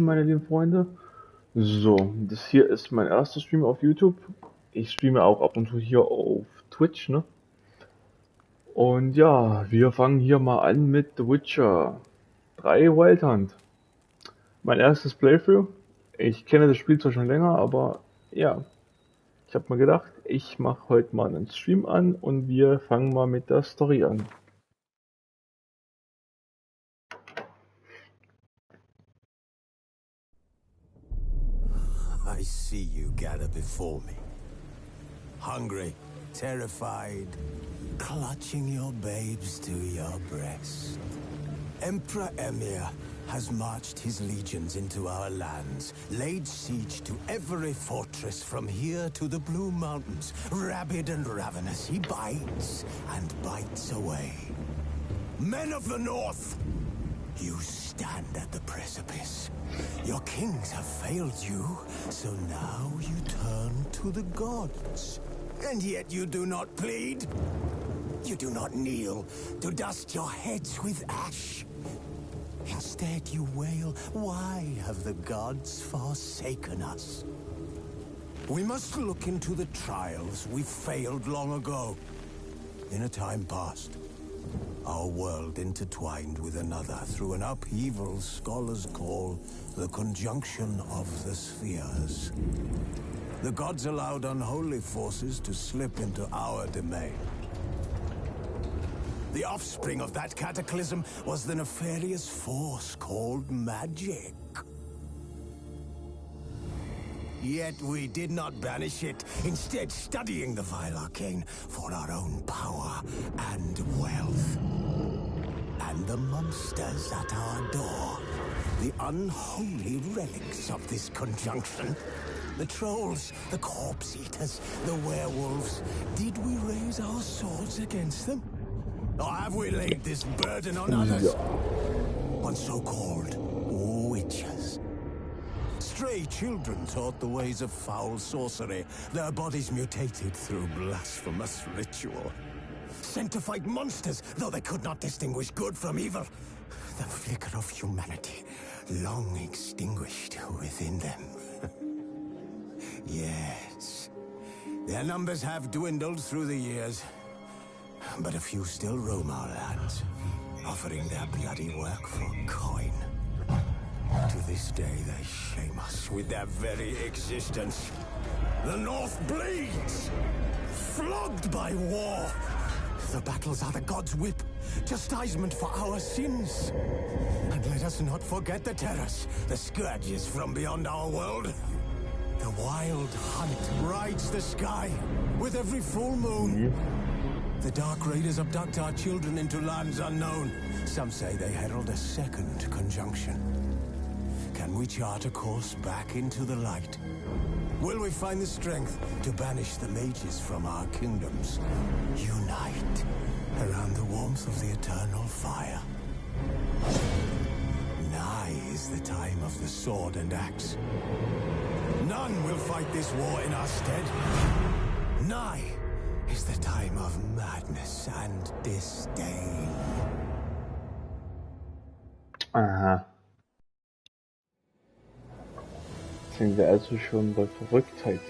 Meine lieben Freunde. So, das hier ist mein erster Stream auf YouTube. Ich streame auch ab und zu hier auf Twitch, ne? Und ja, wir fangen hier mal an mit The Witcher 3 Wild Hunt. Mein erstes Playthrough. Ich kenne das Spiel zwar schon länger, aber ja, ich habe mir gedacht, ich mache heute mal einen Stream an und wir fangen mal mit der Story an. I see you gather before me. Hungry, terrified, clutching your babes to your breast. Emperor Emir has marched his legions into our lands, laid siege to every fortress from here to the Blue Mountains. Rabid and ravenous, he bites and bites away. Men of the North! You stand at the precipice. Your kings have failed you, so now you turn to the gods. And yet you do not plead. You do not kneel to dust your heads with ash. Instead you wail, why have the gods forsaken us? We must look into the trials we failed long ago. In a time past, our world intertwined with another through an upheaval scholars call the conjunction of the spheres. The gods allowed unholy forces to slip into our domain. The offspring of that cataclysm was the nefarious force called magic. Yet we did not banish it, instead studying the vile arcane for our own power and wealth. And the monsters at our door, the unholy relics of this conjunction. The trolls, the corpse eaters, the werewolves. Did we raise our swords against them? Or have we laid this burden on others? On so-called witches. Stray children taught the ways of foul sorcery, their bodies mutated through blasphemous ritual. Sent to fight monsters, though they could not distinguish good from evil. The flicker of humanity, long extinguished within them. Yes, their numbers have dwindled through the years, but a few still roam our lands, offering their bloody work for coin. To this day, they shame us with their very existence. The North bleeds, flogged by war. The battles are the gods' whip, chastisement for our sins. And let us not forget the terrors, the scourges from beyond our world. The wild hunt rides the sky with every full moon. The Dark Raiders abduct our children into lands unknown. Some say they herald a second conjunction. Can we chart a course back into the light? Will we find the strength to banish the mages from our kingdoms? Unite around the warmth of the eternal fire. Nigh is the time of the sword and axe. None will fight this war in our stead. Nigh is the time of madness and disdain. Aha. Sind wir also schon bei Verrücktheit?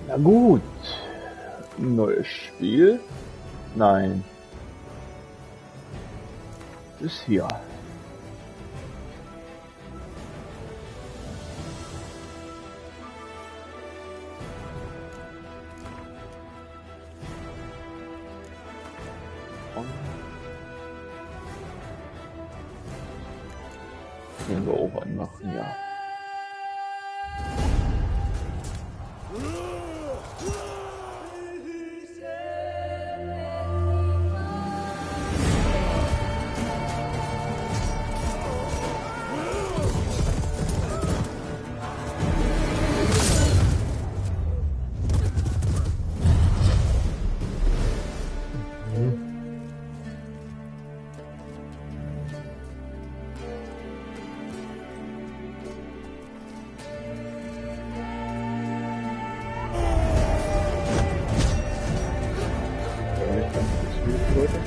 Na gut. Neues Spiel? Nein. Das hier. Können wir auch anmachen, ja. Wie Leute?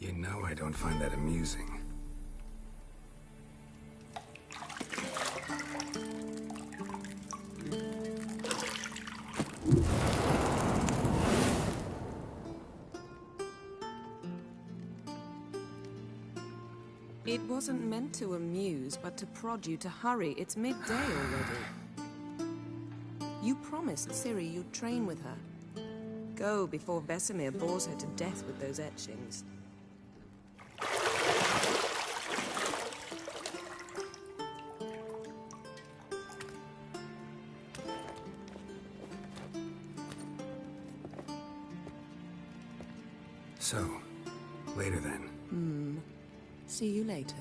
You know I don't find that amusing. It wasn't meant to amuse, but to prod you to hurry. It's midday already. You promised Ciri you'd train with her. Go before Vesemir bores her to death with those etchings. So, later then. See you later.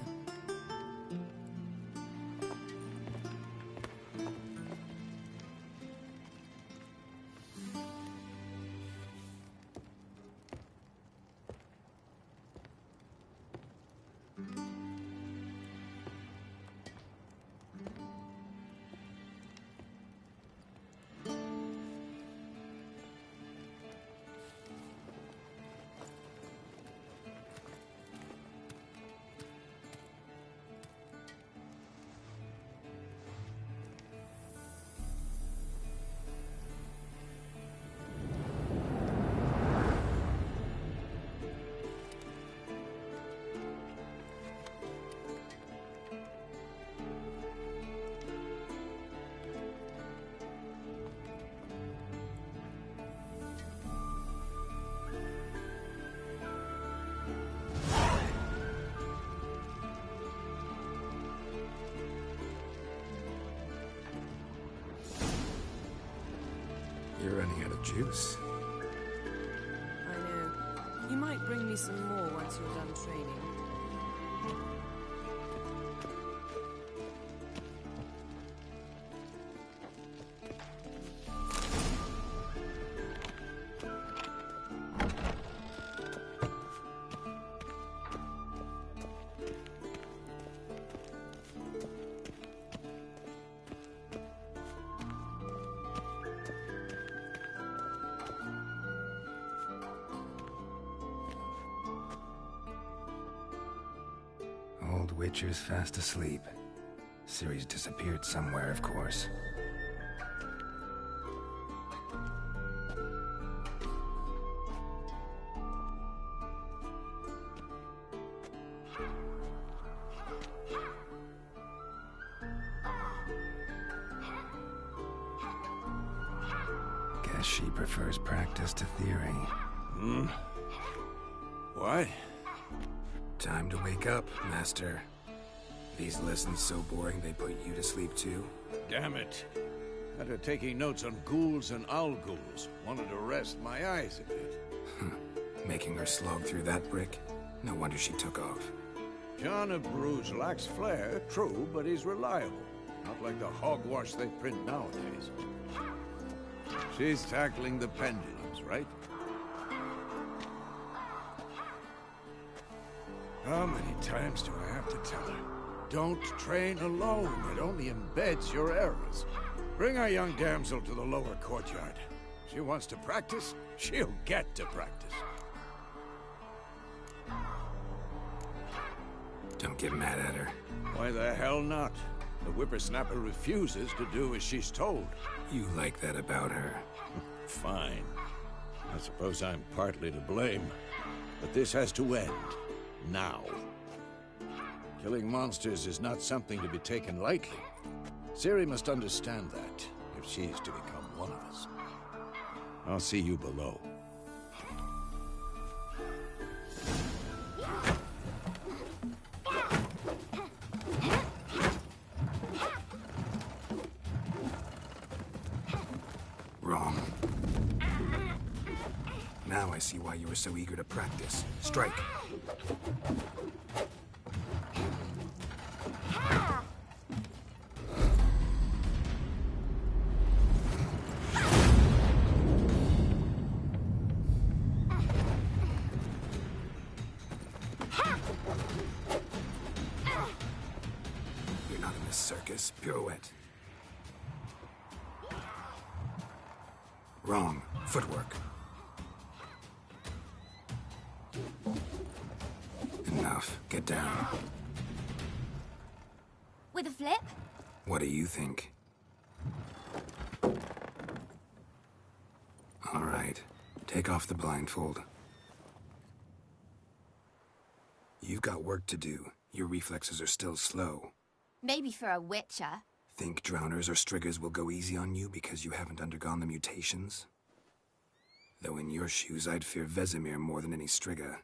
You're running out of juice. I know. You might bring me some more once you're done training. Old Witcher's fast asleep. Ciri's disappeared somewhere, of course. Guess she prefers practice to theory. What? Time to wake up, Master. These lessons so boring they put you to sleep too? Damn it. After taking notes on ghouls and owl ghouls, wanted to rest my eyes a bit. Making her slog through that brick? No wonder she took off. John of Bruges lacks flair, true, but he's reliable. Not like the hogwash they print nowadays. She's tackling the pendulums, right? How many times do I have to tell her? Don't train alone. It only embeds your errors. Bring our young damsel to the lower courtyard. She wants to practice, she'll get to practice. Don't get mad at her. Why the hell not? The whippersnapper refuses to do as she's told. You like that about her. Fine. I suppose I'm partly to blame. But this has to end. Now. Killing monsters is not something to be taken lightly. Ciri must understand that, if she's to become one of us. I'll see you below. Wrong. Now I see why you were so eager to practice. Strike. You're not in this circus. Pirouette. Wrong. Footwork. Enough. Get down. With a flip? What do you think? All right. Take off the blindfold. You've got work to do. Your reflexes are still slow. Maybe for a witcher. Think drowners or striggers will go easy on you because you haven't undergone the mutations? Though in your shoes, I'd fear Vesemir more than any strigger.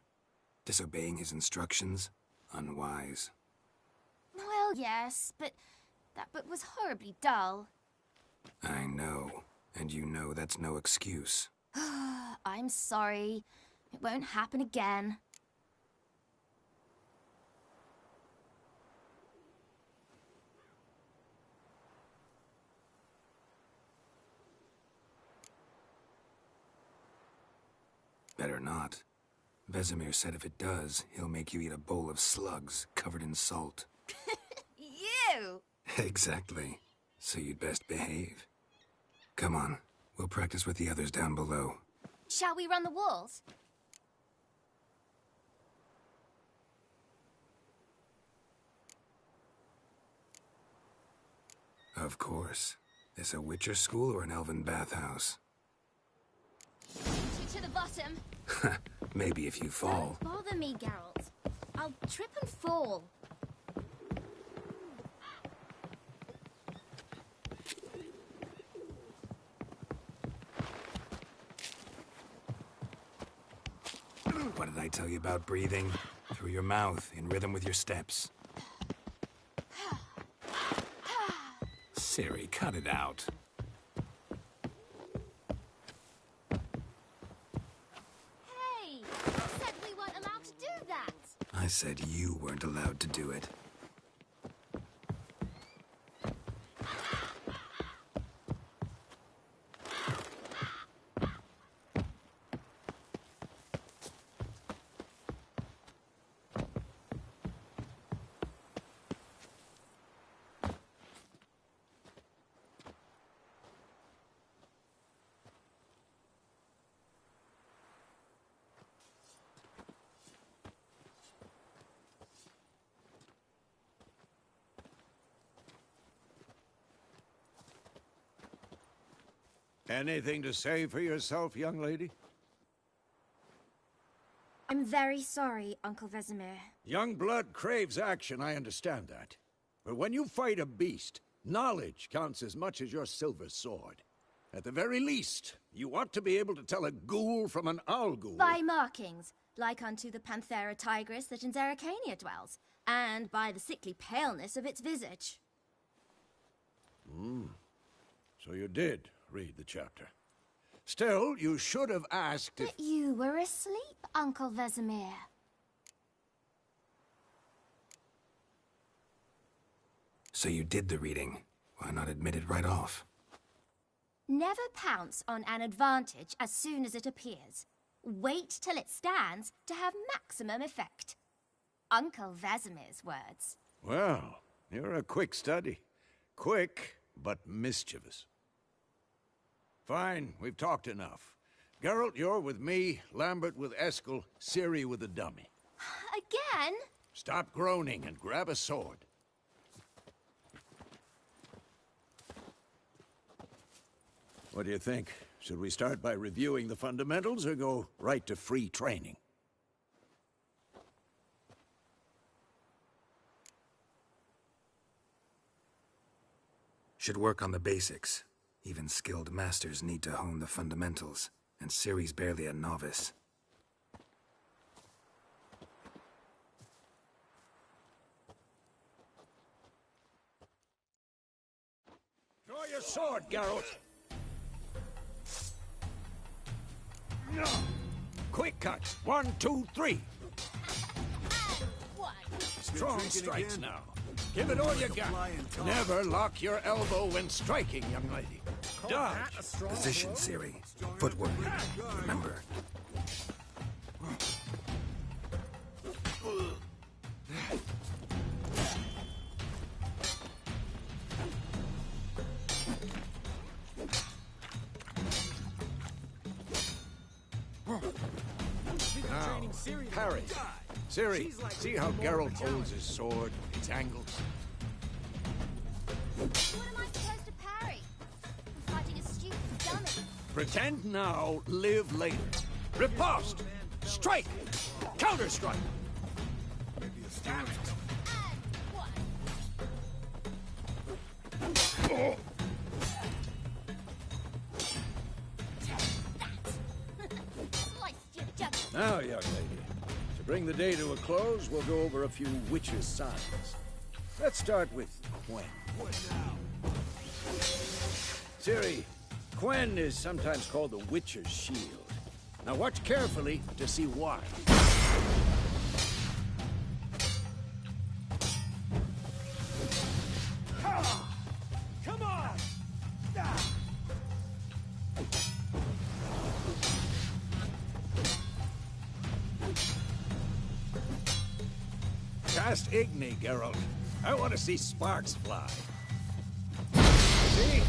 Disobeying his instructions? Unwise. Well, yes, but that book was horribly dull. I know. And you know that's no excuse. I'm sorry. It won't happen again. Better not. Vesemir said if it does, he'll make you eat a bowl of slugs covered in salt. You! Exactly. So you'd best behave. Come on. We'll practice with the others down below. Shall we run the walls? Of course. This a Witcher school or an elven bathhouse? To the bottom. Maybe if you fall. Don't bother me, Geralt. I'll trip and fall. What did I tell you about breathing? Through your mouth, in rhythm with your steps. Ciri, cut it out. said you weren't allowed to do it. Anything to say for yourself, young lady? I'm very sorry, Uncle Vesemir. Young blood craves action, I understand that. But when you fight a beast, knowledge counts as much as your silver sword. At the very least, you ought to be able to tell a ghoul from an owl ghoul. By markings, like unto the Panthera tigris that in Zerrikania dwells, and by the sickly paleness of its visage. So you did read the chapter. Still, you should have asked if... But you were asleep, Uncle Vesemir. So you did the reading. Why not admit it right off? Never pounce on an advantage as soon as it appears. Wait till it stands to have maximum effect. Uncle Vesemir's words. Well, you're a quick study. Quick, but mischievous. Fine, we've talked enough. Geralt, you're with me, Lambert with Eskel, Ciri with the dummy. Again? Stop groaning and grab a sword. What do you think? Should we start by reviewing the fundamentals or go right to free training? Should work on the basics. Even skilled masters need to hone the fundamentals, and Ciri's barely a novice. Draw your sword, Geralt! Quick cuts! 1, 2, 3! Strong strikes now. Give it all you got. Never lock your elbow when striking, young lady. Dodge. Position, Ciri. Footwork. Remember. Now, parry. Ciri, see how Geralt holds his sword, its angles? What am I supposed to parry? I'm fighting a stupid dummy. Pretend now, live later. Riposte! Strike! Counter-strike! Damn it! Oh. Now, young lady, to bring the day to a close, we'll go over a few witches' signs. Let's start with Quen. Ciri, Quen is sometimes called the Witcher's Shield. Now watch carefully to see why. Come on! Cast Igni, Geralt. I want to see sparks fly. See?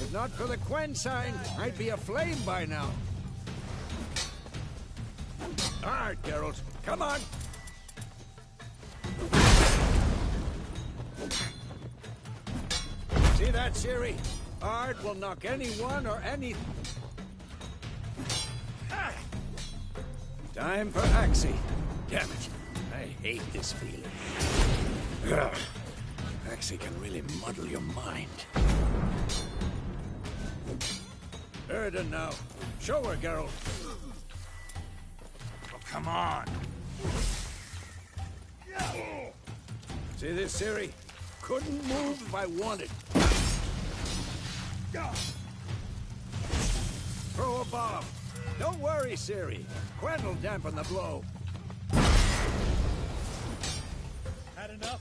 If not for the Quen sign, I'd be aflame by now. All right, Geralt. Come on! See that, Ciri? Ard will knock anyone or any... Time for Axii. Damn it. I hate this feeling. Ugh. Axii can really muddle your mind. Erden now. Show her, Geralt. Oh, come on. See this, Ciri? Couldn't move if I wanted. Throw a bomb. Don't worry, Ciri. Quen will dampen the blow. enough?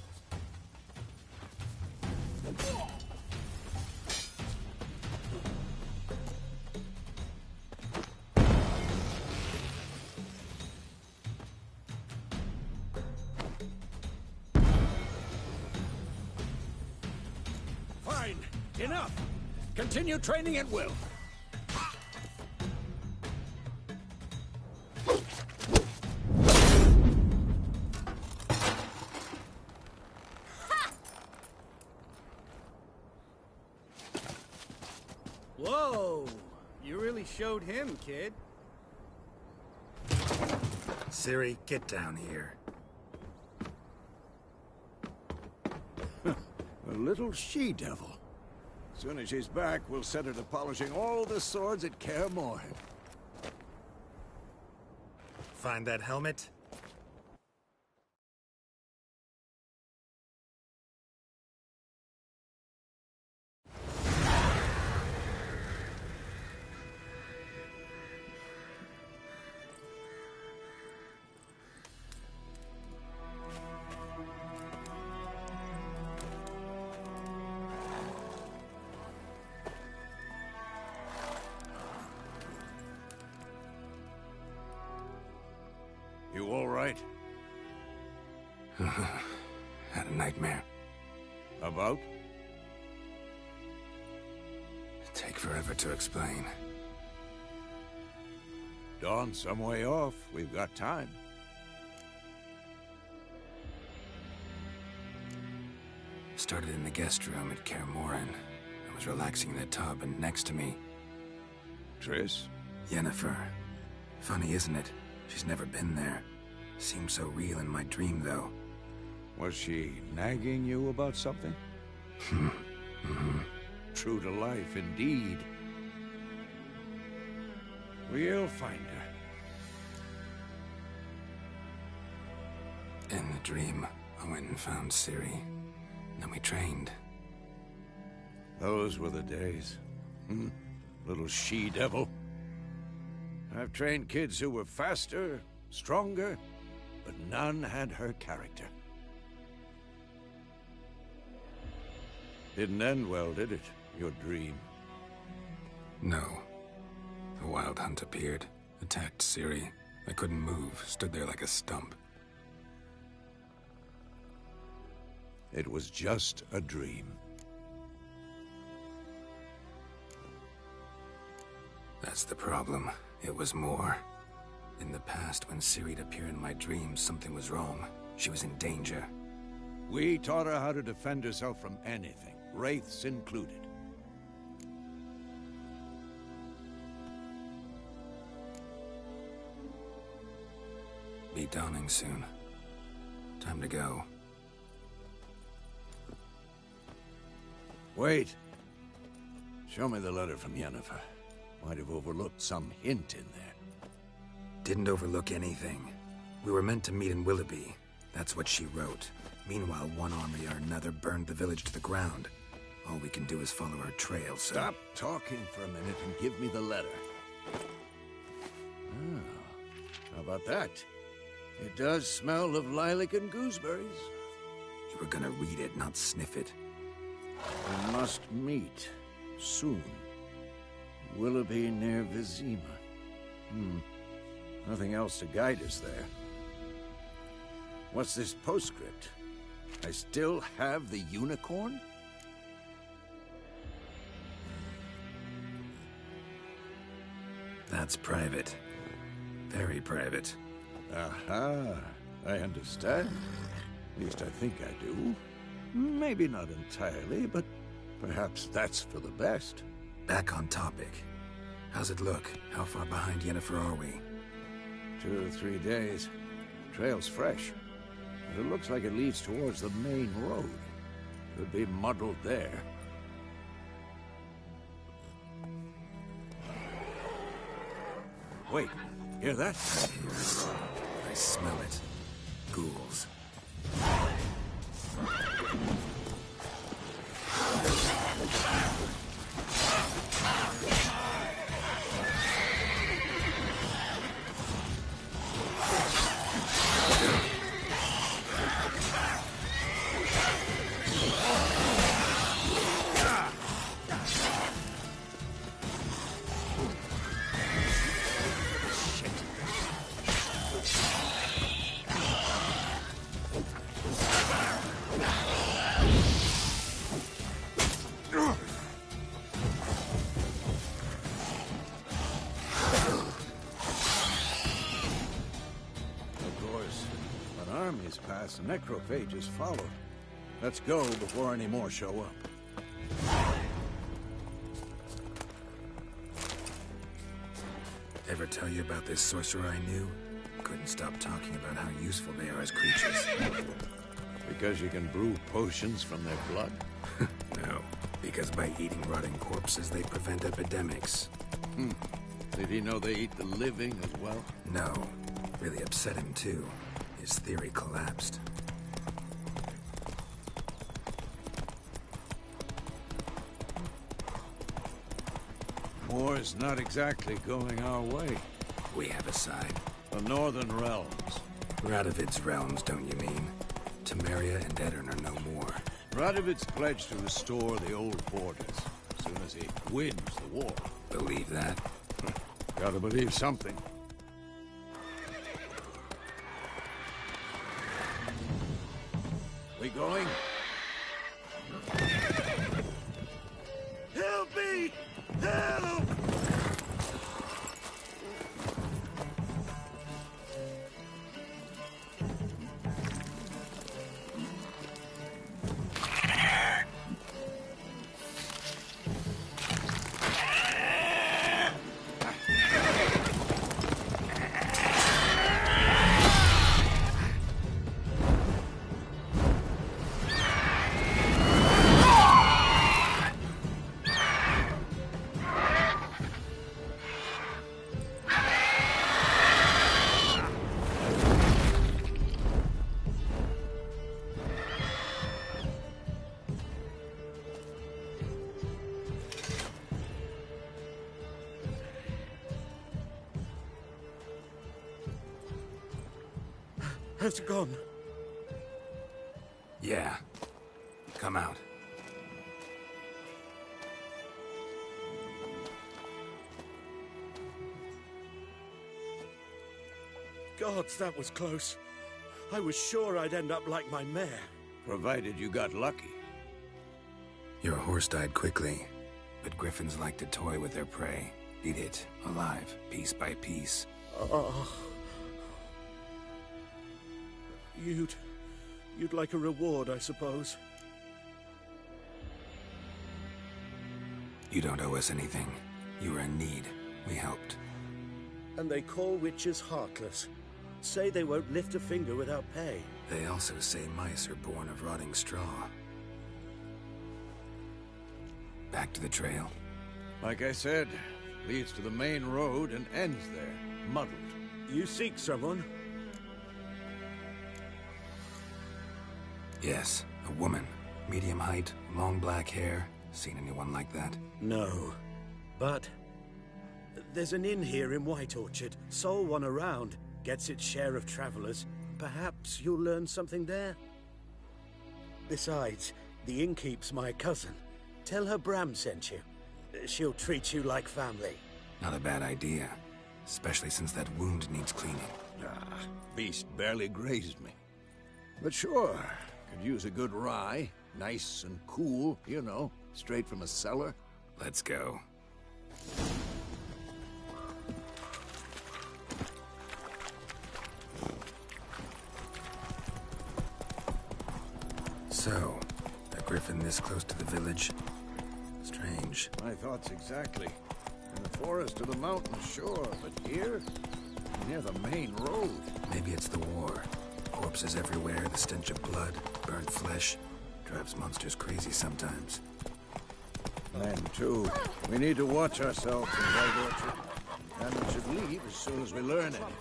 Fine. Enough. Continue training at will. Whoa! You really showed him, kid. Ciri, get down here. A little she-devil. Soon as she's back, we'll set her to polishing all the swords at Kaer Morhen. Find that helmet? You all right? Had a nightmare. About? Take forever to explain. Dawn's some way off. We've got time. Started in the guest room at Kaer Morhen. I was relaxing in the tub, and next to me, Triss? Yennefer. Funny, isn't it? She's never been there. Seemed so real in my dream, though. Was she nagging you about something? True to life, indeed. We'll find her. In the dream, I went and found Ciri. Then we trained. Those were the days. Little she-devil. I've trained kids who were faster, stronger, but none had her character. Didn't end well, did it? Your dream? No. The Wild Hunt appeared, attacked Ciri. I couldn't move, stood there like a stump. It was just a dream. That's the problem. It was more. In the past, when Ciri'd appear in my dreams, something was wrong. She was in danger. We taught her how to defend herself from anything, wraiths included. Be dawning soon. Time to go. Wait. Show me the letter from Yennefer. Might have overlooked some hint in there. Didn't overlook anything. We were meant to meet in Willoughby. That's what she wrote. Meanwhile, one army or another burned the village to the ground. All we can do is follow her trail, so... Stop talking for a minute and give me the letter. How about that? It does smell of lilac and gooseberries. You were gonna read it, not sniff it. We must meet. Soon. Willoughby near Vizima. Nothing else to guide us there. What's this postscript? I still have the unicorn? That's private. Very private. Aha, I understand. At least I think I do. Maybe not entirely, but perhaps that's for the best. Back on topic. How's it look? How far behind Yennefer are we? 2 or 3 days. Trail's fresh, but it looks like it leads towards the main road. Could be muddled there. Wait, hear that? I smell it. Ghouls. Alas, the necrophages followed. Let's go before any more show up. Ever tell you about this sorcerer I knew? Couldn't stop talking about how useful they are as creatures. Because you can brew potions from their blood? No, because by eating rotting corpses, they prevent epidemics. Did he know they eat the living as well? No, really upset him too. His theory collapsed. War's not exactly going our way. We have a side. The Northern Realms. Radovid's realms, don't you mean? Temeria and Edirn are no more. Radovid's pledged to restore the old borders as soon as he wins the war. Believe that? Gotta believe something. We going? Help me! Help! Has it gone? Yeah. Come out. Gods, that was close. I was sure I'd end up like my mare. Provided you got lucky. Your horse died quickly, but griffins like to toy with their prey. Eat it, alive, piece by piece. You'd like a reward, I suppose. You don't owe us anything. You were in need. We helped. And they call witches heartless. Say they won't lift a finger without pay. They also say mice are born of rotting straw. Back to the trail. Like I said, leads to the main road and ends there, muddled. You seek someone? Yes, a woman. Medium height, long black hair. Seen anyone like that? No. But there's an inn here in White Orchard. Sole one around. Gets its share of travelers. Perhaps you'll learn something there? Besides, the innkeep's my cousin. Tell her Bram sent you. She'll treat you like family. Not a bad idea. Especially since that wound needs cleaning. Beast barely grazed me. But sure, could use a good rye. Nice and cool, you know, straight from a cellar. Let's go. So, a griffin this close to the village? Strange. My thoughts exactly. In the forest or the mountains, sure, but here? Near the main road. Maybe it's the war. Corpses everywhere, the stench of blood, burnt flesh. Drives monsters crazy sometimes. And too, we need to watch ourselves in White Orchard. And we should leave as soon as we learn anything.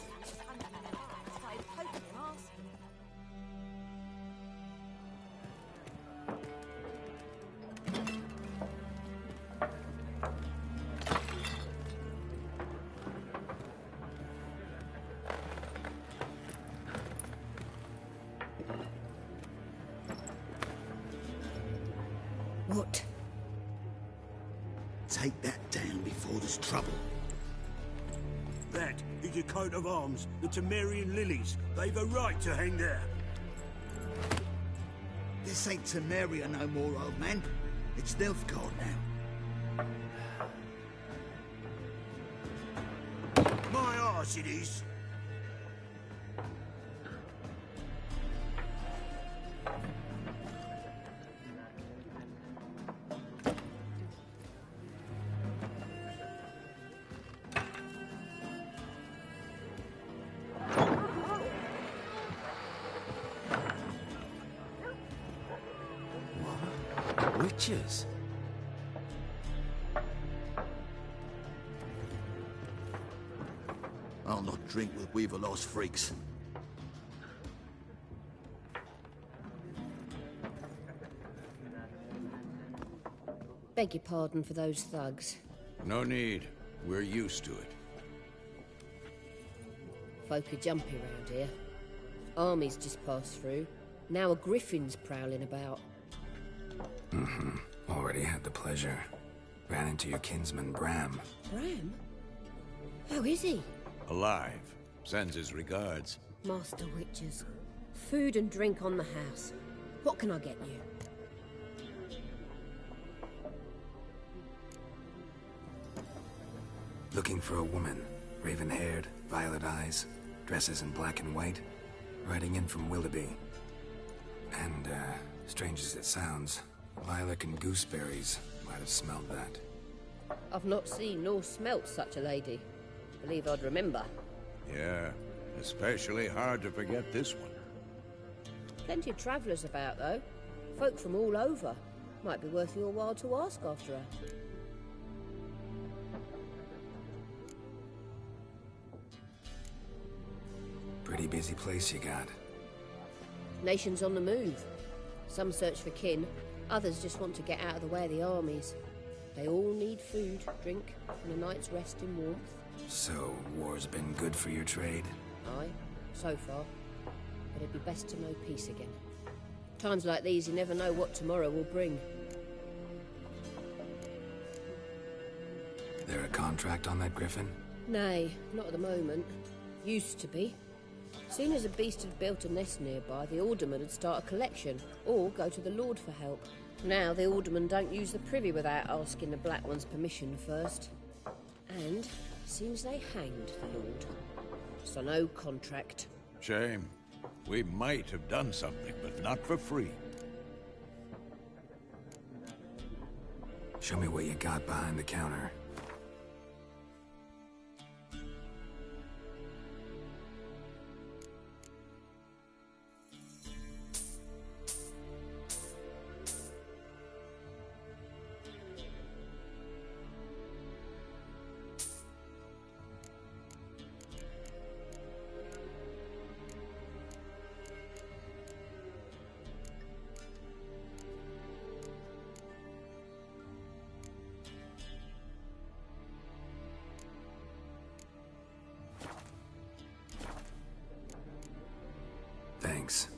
What? Take that down before there's trouble. That is a coat of arms, the Temerian lilies. They've a right to hang there. This ain't Temeria no more, old man. It's Nilfgaard now. My arse it is. Witches? I'll not drink with Weaverlost freaks. Beg your pardon for those thugs. No need. We're used to it. Folk are jumpy round here. Armies just passed through. Now a griffin's prowling about. Already had the pleasure. Ran into your kinsman, Bram. Bram? How is he? Alive. Sends his regards. Master Witches. Food and drink on the house. What can I get you? Looking for a woman. Raven-haired, violet eyes, dresses in black and white. Riding in from Willoughby. And, strange as it sounds, lilac and gooseberries might have smelled that. I've not seen nor smelt such a lady. Believe I'd remember. Yeah, especially hard to forget this one. Plenty of travellers about, though. Folk from all over. Might be worth your while to ask after her. Pretty busy place you got. Nations on the move. Some search for kin, others just want to get out of the way of the armies. They all need food, drink, and a night's rest in warmth. So, war's been good for your trade? Aye, so far. But it'd be best to know peace again. Times like these, you never know what tomorrow will bring. There a contract on that griffin? Nay, not at the moment. Used to be. Soon as a beast had built a nest nearby, the alderman would start a collection, or go to the Lord for help. Now the aldermen don't use the privy without asking the Black One's permission first. And seems they hanged the Lord. So no contract. Shame. We might have done something, but not for free. Show me what you got behind the counter. Thanks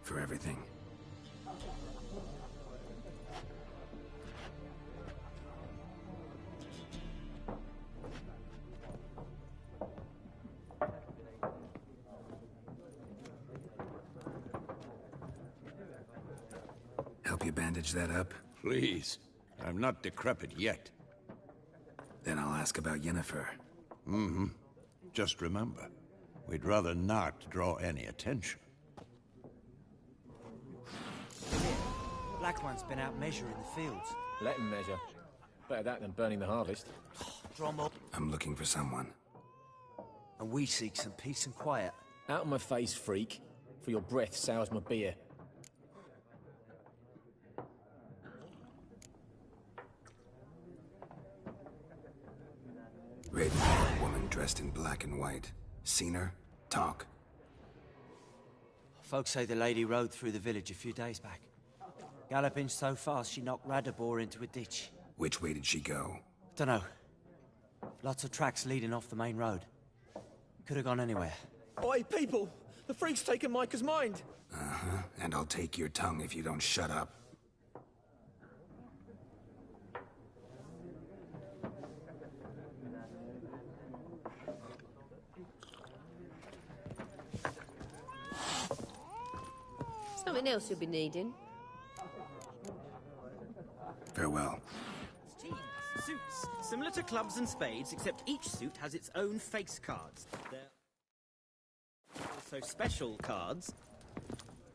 for everything. Help you bandage that up? Please. I'm not decrepit yet. Then I'll ask about Yennefer. Just remember, we'd rather not draw any attention. Black One's been out measuring the fields. Let him measure. Better that than burning the harvest. Drum up. I'm looking for someone. And we seek some peace and quiet. Out of my face, freak. For your breath sours my beer. Raven-haired woman dressed in black and white. Seen her? Talk. Folks say the lady rode through the village a few days back. Galloping so fast she knocked Radabor into a ditch. Which way did she go? Dunno. Lots of tracks leading off the main road. Could have gone anywhere. Oi, people! The freak's taken Micah's mind! Uh-huh. And I'll take your tongue if you don't shut up. Something else you'll be needing. Farewell. Teams, suits, similar to clubs and spades, except each suit has its own face cards. They're also special cards.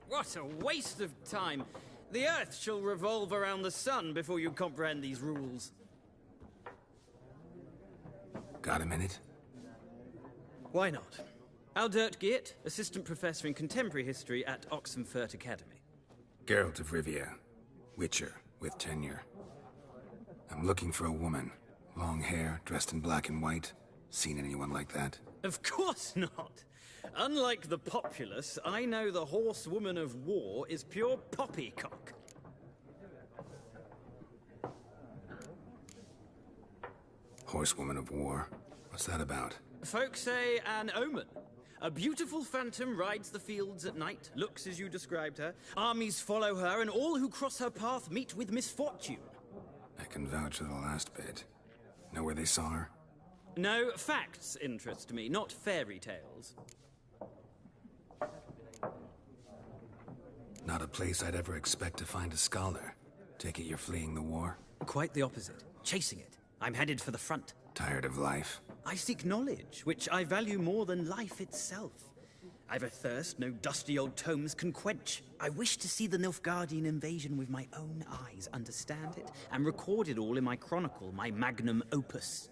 What a waste of time! The Earth shall revolve around the sun before you comprehend these rules. Got a minute? Why not? Aldert Geert, Assistant Professor in Contemporary History at Oxenfurt Academy. Geralt of Rivia. Witcher, with tenure. I'm looking for a woman. Long hair, dressed in black and white. Seen anyone like that? Of course not. Unlike the populace, I know the horsewoman of war is pure poppycock. Horsewoman of war? What's that about? Folk say an omen. A beautiful phantom rides the fields at night, looks as you described her. Armies follow her, and all who cross her path meet with misfortune. I can vouch for the last bit. Know where they saw her? No, facts interest me, not fairy tales. Not a place I'd ever expect to find a scholar. Take it you're fleeing the war? Quite the opposite. Chasing it. I'm headed for the front. Tired of life? I seek knowledge, which I value more than life itself. I've a thirst no dusty old tomes can quench. I wish to see the Nilfgaardian invasion with my own eyes, understand it, and record it all in my chronicle, my magnum opus.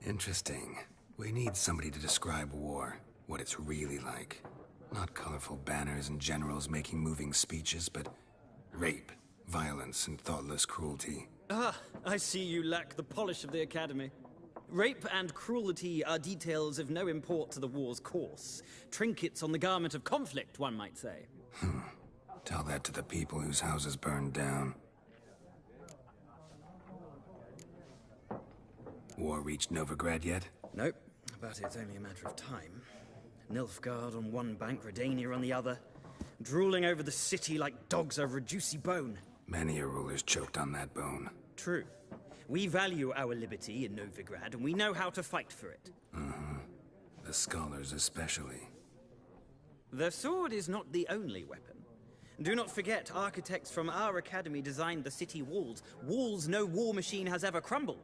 Interesting. We need somebody to describe war, what it's really like. Not colorful banners and generals making moving speeches, but rape, violence, and thoughtless cruelty. Ah, I see you lack the polish of the Academy. Rape and cruelty are details of no import to the war's course. Trinkets on the garment of conflict, one might say. Tell that to the people whose houses burned down. War reached Novigrad yet? Nope, but it's only a matter of time. Nilfgaard on one bank, Redania on the other. Drooling over the city like dogs over a juicy bone. Many a ruler's choked on that bone. True. We value our liberty in Novigrad, and we know how to fight for it. The scholars especially. The sword is not the only weapon. Do not forget, architects from our academy designed the city walls. Walls no war machine has ever crumbled.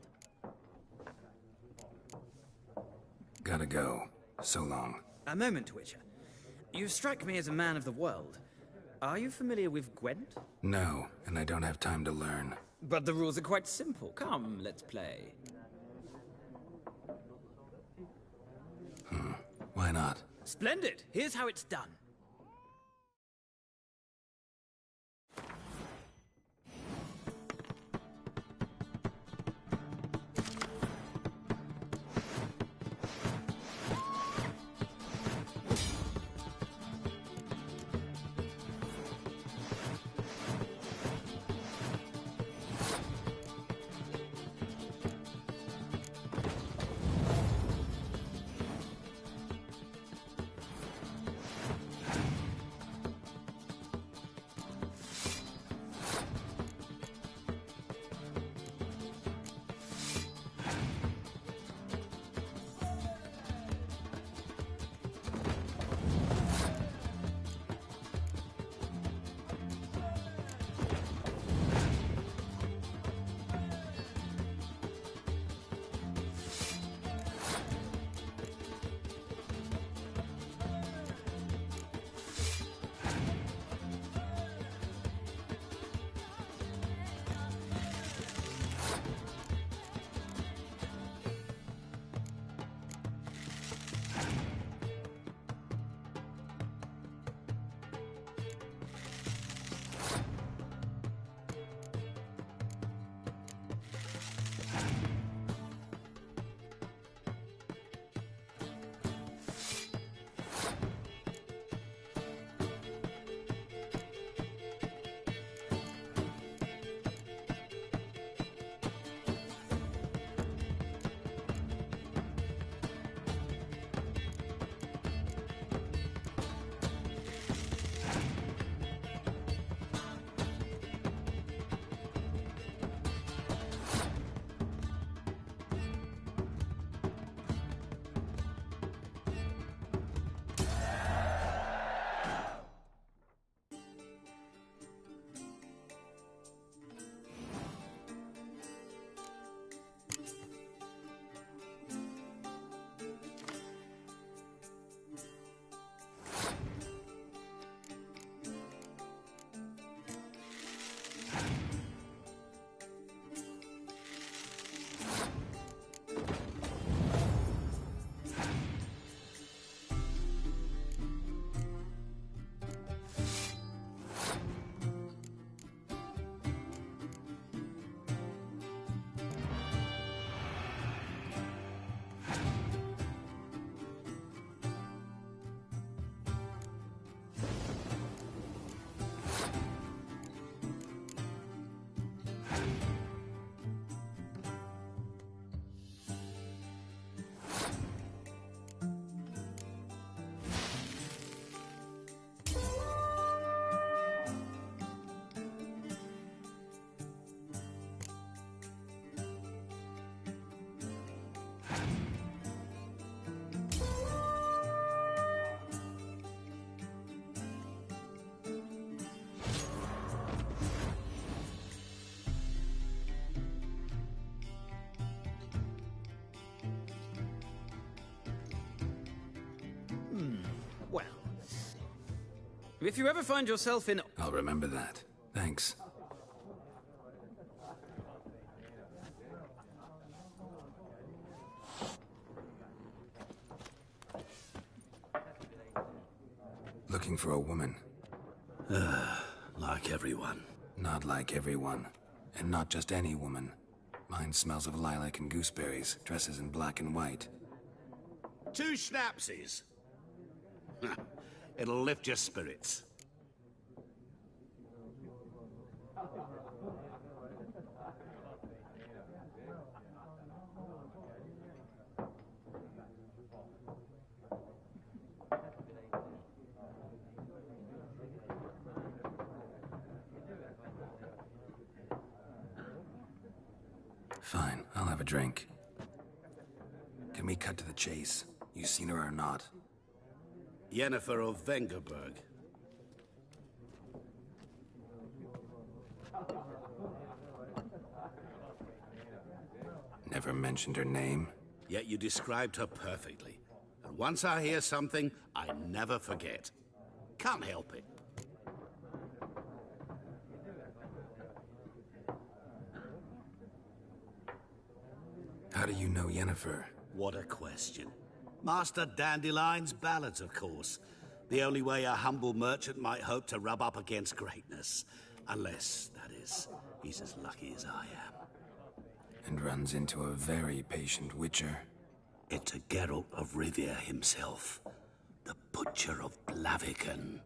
Gotta go. So long. A moment, Witcher. You strike me as a man of the world. Are you familiar with Gwent? No, and I don't have time to learn. But the rules are quite simple. Come, let's play. Why not? Splendid! Here's how it's done. If you ever find yourself in... I'll remember that. Thanks. Looking for a woman. Like everyone. Not like everyone. And not just any woman. Mine smells of lilac and gooseberries, dresses in black and white. 2 schnapsies. It'll lift your spirits. Fine, I'll have a drink. Can we cut to the chase? You seen her or not? Yennefer of Vengerberg. Never mentioned her name? Yet you described her perfectly. And once I hear something, I never forget. Can't help it. How do you know Yennefer? What a question. Master Dandelion's ballads, of course. The only way a humble merchant might hope to rub up against greatness. Unless, that is, he's as lucky as I am. And runs into a very patient witcher. It's a Geralt of Rivia himself. The Butcher of Blaviken.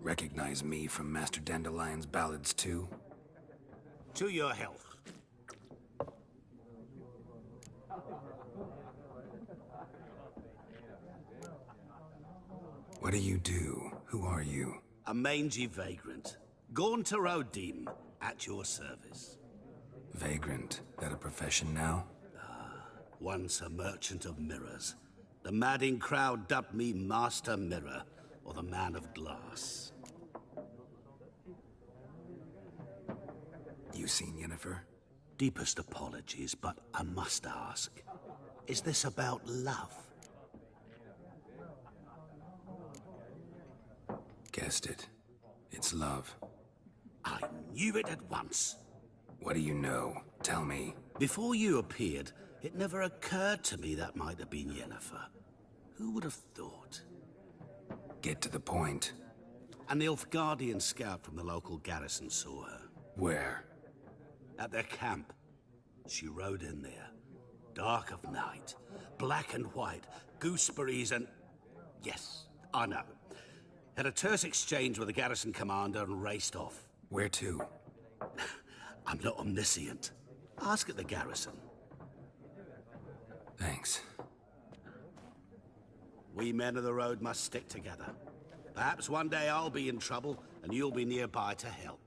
Recognize me from Master Dandelion's ballads, too? To your health. What do you do? Who are you? A mangy vagrant. Gaunter O'Dim, at your service. Vagrant? That a profession now? Once a merchant of mirrors. The madding crowd dubbed me Master Mirror, or the Man of Glass. You seen Yennefer? Deepest apologies, but I must ask. Is this about love? Guessed it. It's love. I knew it at once. What do you know? Tell me. Before you appeared, it never occurred to me that might have been Yennefer. Who would have thought? Get to the point. A Nilfgaardian scout from the local garrison saw her. Where? At their camp. She rode in there. Dark of night. Black and white. Gooseberries and... Yes, I know. Had a terse exchange with the garrison commander and raced off. Where to? I'm not omniscient. Ask at the garrison. Thanks. We men of the road must stick together. Perhaps one day I'll be in trouble, and you'll be nearby to help.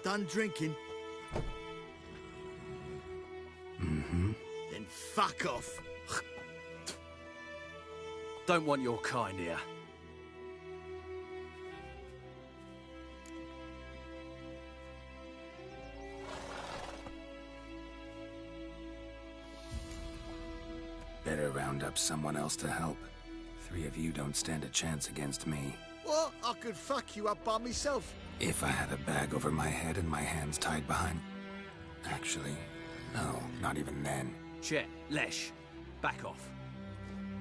Done drinking? Mm-hmm. Then fuck off. Don't want your kind here. Better round up someone else to help. 3 of you don't stand a chance against me. What? I could fuck you up by myself. If I had a bag over my head and my hands tied behind... Actually, no, not even then. Chet, Lesh, Back off.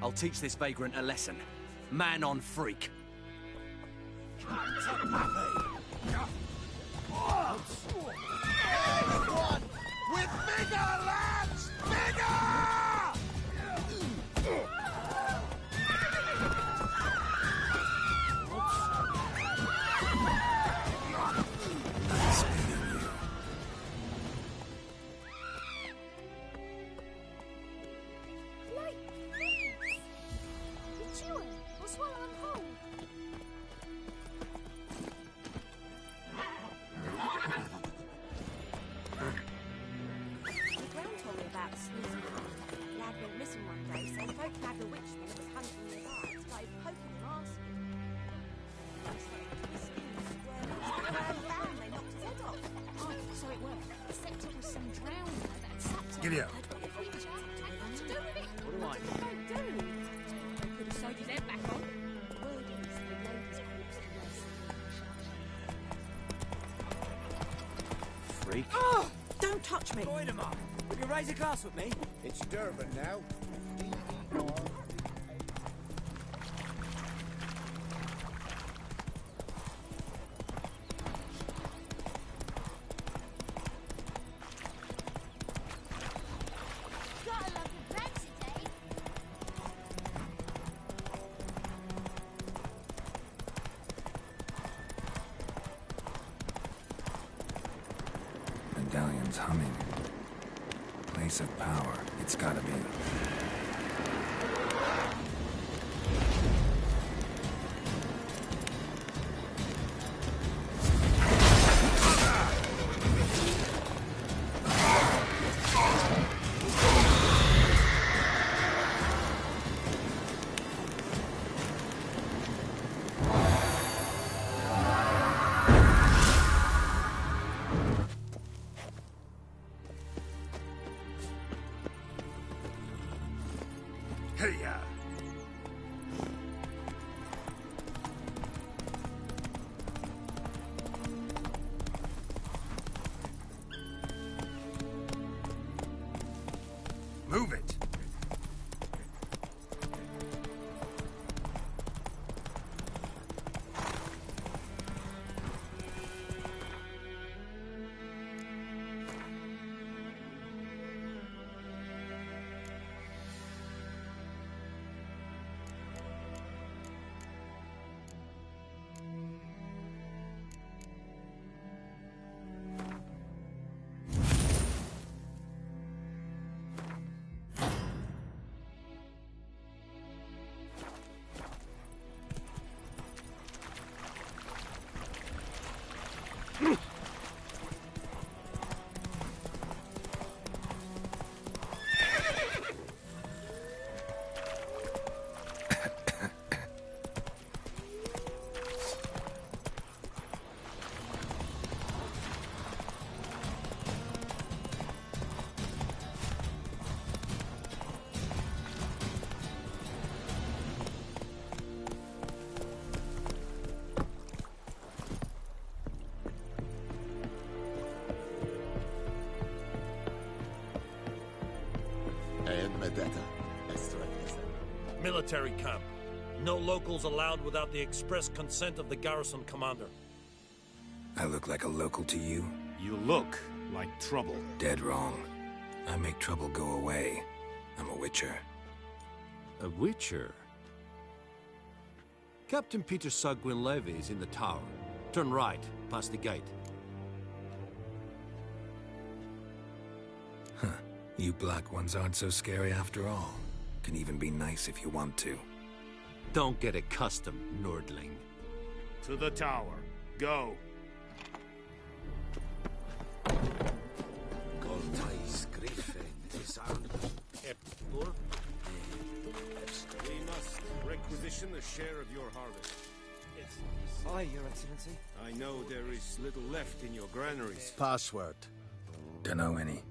I'll teach this vagrant a lesson. Man on freak. Everyone! With bigger lads! Bigger! Giddy up. What do I do? Put a soldier's head back on. Word is the lady's corpse Freak. Oh! Don't touch me! Point him up. Will you raise a glass with me? It's Durban now. Medallion's humming. Place of power. It's gotta be. Hey-ya! Move it! Military camp. No locals allowed without the express consent of the garrison commander. I look like a local to you? You look like trouble. Dead wrong. I make trouble go away. I'm a witcher. A witcher? Captain Peter Saar Gwynleve is in the tower. Turn right, past the gate. Huh. You black ones aren't so scary after all. Can even be nice if you want to. Don't get accustomed, Nordling. To the tower. Go. We must requisition a share of your harvest. Aye, Your Excellency. I know there is little left in your granaries. Password. Dunno any.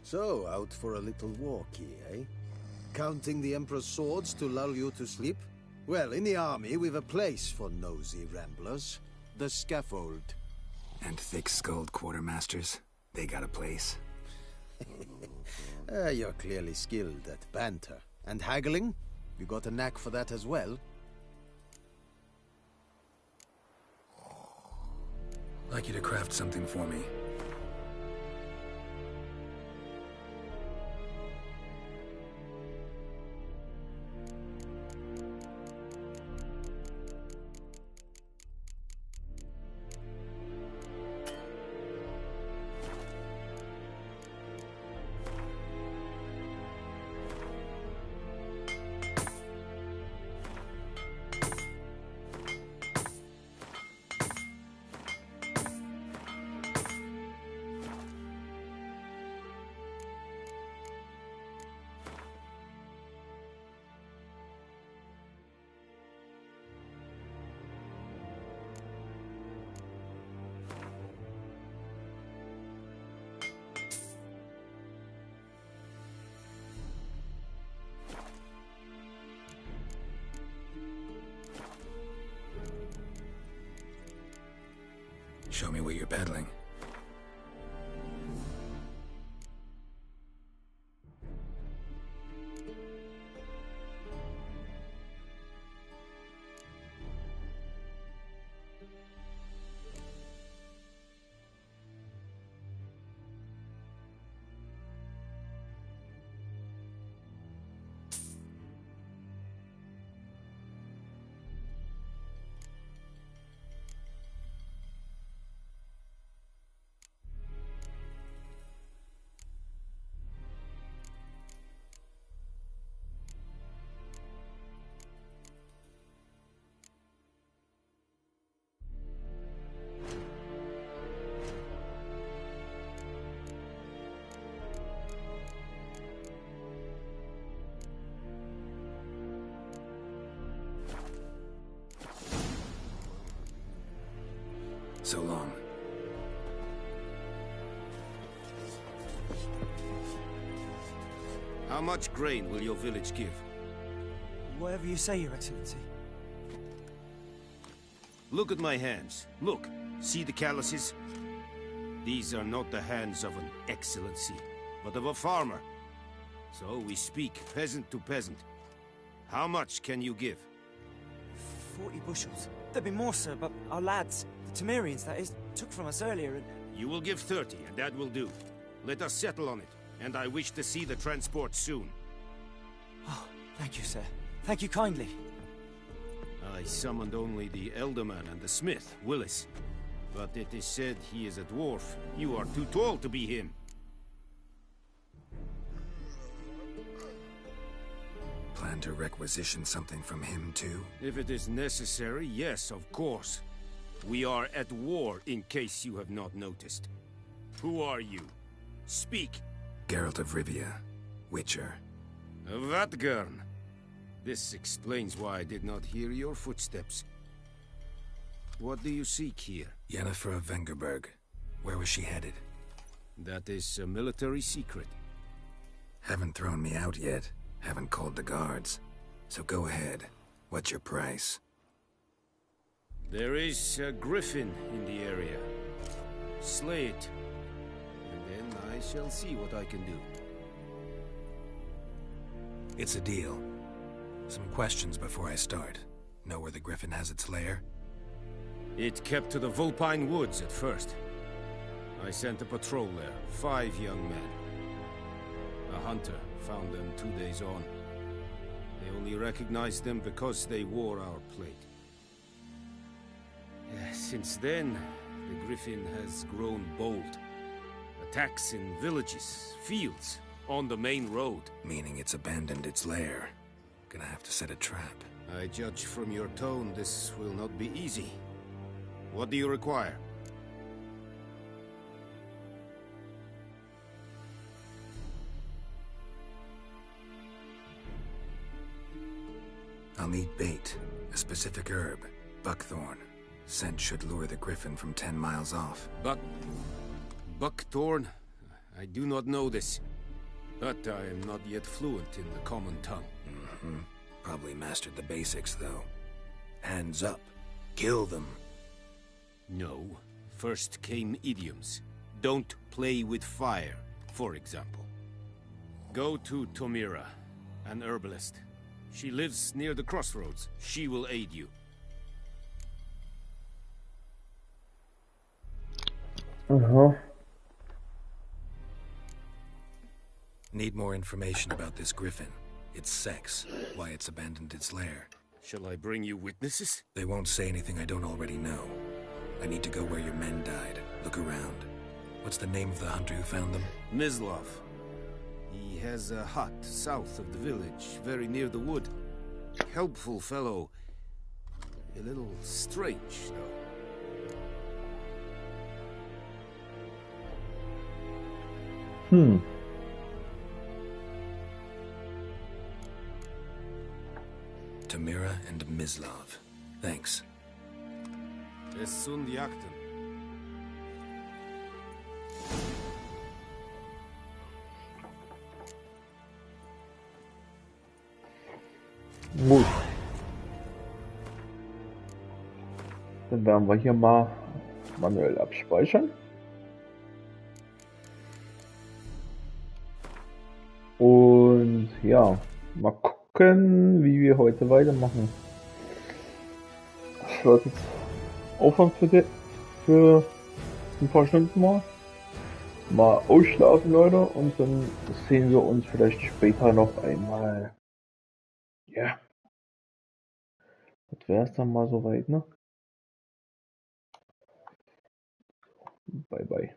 So, out for a little walkie, eh? Counting the Emperor's swords to lull you to sleep? Well, in the army, we've a place for nosy ramblers. The scaffold. And thick-skulled quartermasters? They got a place? You're clearly skilled at banter. And haggling? You got a knack for that as well? I'd like you to craft something for me. Show me what you're peddling. So long. How much grain will your village give? Whatever you say, Your Excellency. Look at my hands. Look. See the calluses? These are not the hands of an excellency, but of a farmer. So we speak peasant to peasant. How much can you give? 40 bushels. There'd be more, sir, but our lads, the Temerians, that is, took from us earlier and... You will give 30, and that will do. Let us settle on it, and I wish to see the transport soon. Oh, thank you, sir. Thank you kindly. I summoned only the Elderman and the smith, Willis. But it is said he is a dwarf. You are too tall to be him. Plan to requisition something from him, too? If it is necessary, yes, of course. We are at war, in case you have not noticed. Who are you? Speak! Geralt of Rivia, Witcher. Vatt'ghern. This explains why I did not hear your footsteps. What do you seek here? Yennefer of Vengerberg. Where was she headed? That is a military secret. Haven't thrown me out yet. Haven't called the guards. So go ahead. What's your price? There is a griffin in the area. Slay it. And then I shall see what I can do. It's a deal. Some questions before I start. Know where the griffin has its lair? It kept to the Vulpine Woods at first. I sent a patrol there, 5 young men. A hunter found them 2 days on. They only recognized them because they wore our plate. Since then, the griffin has grown bold. Attacks in villages, fields, on the main road. Meaning it's abandoned its lair. Gonna have to set a trap. I judge from your tone this will not be easy. What do you require? I'll need bait, a specific herb, buckthorn. Scent should lure the griffin from 10 miles off. Buckthorn? I do not know this. But I am not yet fluent in the common tongue. Probably mastered the basics, though. Hands up. Kill them. No. First came idioms. Don't play with fire, for example. Go to Tomira, an herbalist. She lives near the crossroads. She will aid you. Need more information about this griffin. Its sex, why it's abandoned its lair. Shall I bring you witnesses? They won't say anything I don't already know. I need to go where your men died. Look around. What's the name of the hunter who found them? Mislav. He has a hut south of the village, very near the wood. Helpful fellow. A little strange, though. Tomira and Mislav. Thanks. Es sunt jagten. Gut. Dann werden wir hier mal manuell abspeichern. Und ja, mal gucken, wie wir heute weitermachen. Ich werde jetzt aufhören für ein paar Stunden mal ausschlafen, Leute, und dann sehen wir uns vielleicht später noch einmal. Ja, das wäre es dann mal soweit, ne? Bye bye.